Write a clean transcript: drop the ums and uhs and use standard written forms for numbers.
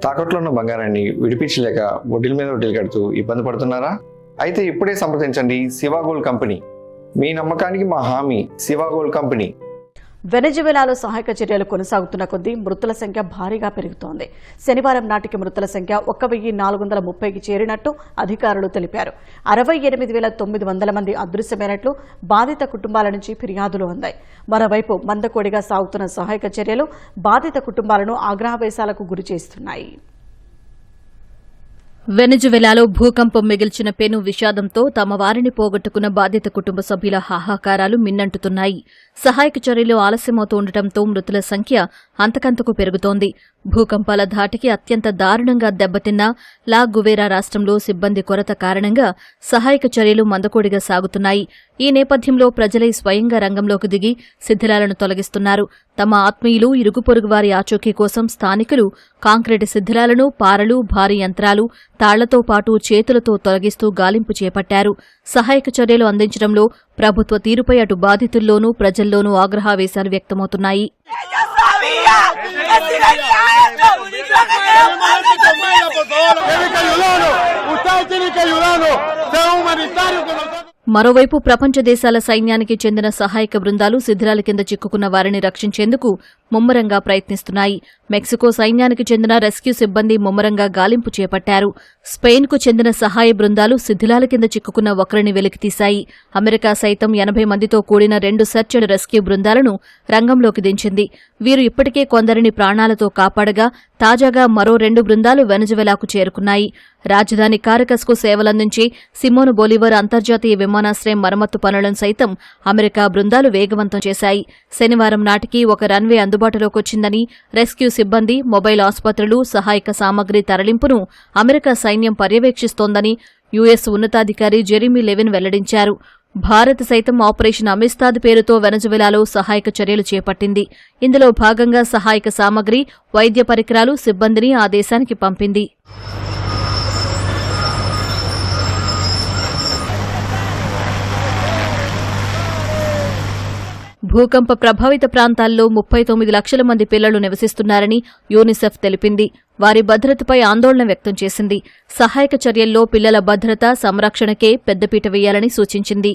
తాకట్లో ఉన్న బంగారాన్ని విడిపించలేక వడ్డీల మీద వడ్డీలు కడుతూ ఇబ్బంది పడుతున్నారా? అయితే ఇప్పుడే సంప్రదించండి శివ గోల్డ్ కంపెనీ. మీ నమ్మకానికి మా హామీ శివ గోల్డ్ కంపెనీ. వెనజువెలాలో సహాయక చర్యలు కొనసాగుతున్న కొద్దీ మృతుల సంఖ్య భారీగా పెరుగుతోంది. శనివారం నాటికి మృతుల సంఖ్య 1430కి చేరినట్టు అధికారులు తెలిపారు. 68,900 మంది అదృశ్యమైనట్లు బాధిత కుటుంబాల నుంచి ఫిర్యాదులు అందాయి. మరోవైపు మందకోడిగా సాగుతున్న సహాయక చర్యలు బాధిత కుటుంబాలను ఆగ్రహవేశాలకు గురిచేస్తున్నాయి. వెనజువెలాలో భూకంపం మిగిల్చిన పెను విషాదంతో తమ వారిని పోగొట్టుకున్న బాధిత కుటుంబ సభ్యుల హాహాకారాలు మిన్నంటుతున్నాయి. సహాయక చర్యలు ఆలస్యమవుతూ ఉండటంతో మృతుల సంఖ్య అంతకంతకు పెరుగుతోంది. భూకంపాల ధాటికి అత్యంత దారుణంగా దెబ్బతిన్న లా గువేరా రాష్ట్రంలో సిబ్బంది కొరత కారణంగా సహాయక చర్యలు మందకోడిగా సాగుతున్నాయి. ఈ నేపథ్యంలో ప్రజలై స్వయంగా రంగంలోకి దిగి శిథిలాలను తొలగిస్తున్నారు. తమ ఆత్మీయులు, ఇరుగు పొరుగు వారి ఆచూకీ కోసం స్థానికులు కాంక్రీటు శిథిలాలను, పారలు, భారీ యంత్రాలు, తాళ్లతో పాటు చేతులతో తొలగిస్తూ గాలింపు చేపట్టారు. సహాయక చర్యలు అందించడంలో ప్రభుత్వ తీరుపై అటు బాధితుల్లోనూ ప్రజల్లోనూ ఆగ్రహావేశాలు వ్యక్తమవుతున్నాయి. మరోవైపు ప్రపంచ దేశాల సైన్యానికి చెందిన సహాయక బృందాలు శిథిలాల కింద చిక్కుకున్న వారిని రక్షించేందుకు ముమ్మరంగా ప్రయత్నిస్తున్నాయి. మెక్సికో సైన్యానికి చెందిన రెస్క్యూ సిబ్బంది ముమ్మరంగా గాలింపు చేపట్టారు. స్పెయిన్కు చెందిన సహాయ బృందాలు శిథిలాల కింద చిక్కుకున్న ఒకరిని వెలికితీశాయి. అమెరికా సైతం 80 మందితో కూడిన 2 సెర్చ్ అండ్ రెస్క్యూ బృందాలను రంగంలోకి దించింది. వీరు ఇప్పటికే కొందరిని ప్రాణాలతో కాపాడగా తాజాగా మరో 2 బృందాలు వెనజువెలాకు చేరుకున్నాయి. రాజధాని కారకస్కు సేవలందించి సిమోన్ బొలివర్ అంతర్జాతీయ విమానాశ్రయం మరమ్మతు పనులను సైతం అమెరికా బృందాలు వేగవంతం చేశాయి. శనివారం నాటికి ఒక రన్వే అందుబాటులోకొచ్చిందని, రెస్క్యూ సిబ్బంది, మొబైల్ ఆసుపత్రులు, సహాయక సామగ్రి తరలింపును అమెరికా సైన్యం పర్యవేక్షిస్తోందని యుఎస్ ఉన్నతాధికారి జెరీమీ లెవిన్ వెల్లడించారు. భారత్ సైతం ఆపరేషన్ అమిస్తాద్ పేరుతో వెనజువెలాలో సహాయక చర్యలు చేపట్టింది. ఇందులో భాగంగా సహాయక సామగ్రి, వైద్య పరికరాలు, సిబ్బందిని ఆ దేశానికి పంపింది. భూకంప ప్రభావిత ప్రాంతాల్లో 39 లక్షల మంది పిల్లలు నివసిస్తున్నారని యూనిసెఫ్ తెలిపింది. వారి భద్రతపై ఆందోళన వ్యక్తం చేసింది. సహాయక చర్యల్లో పిల్లల భద్రత, సంరక్షణకే పెద్దపీట వేయాలని సూచించింది.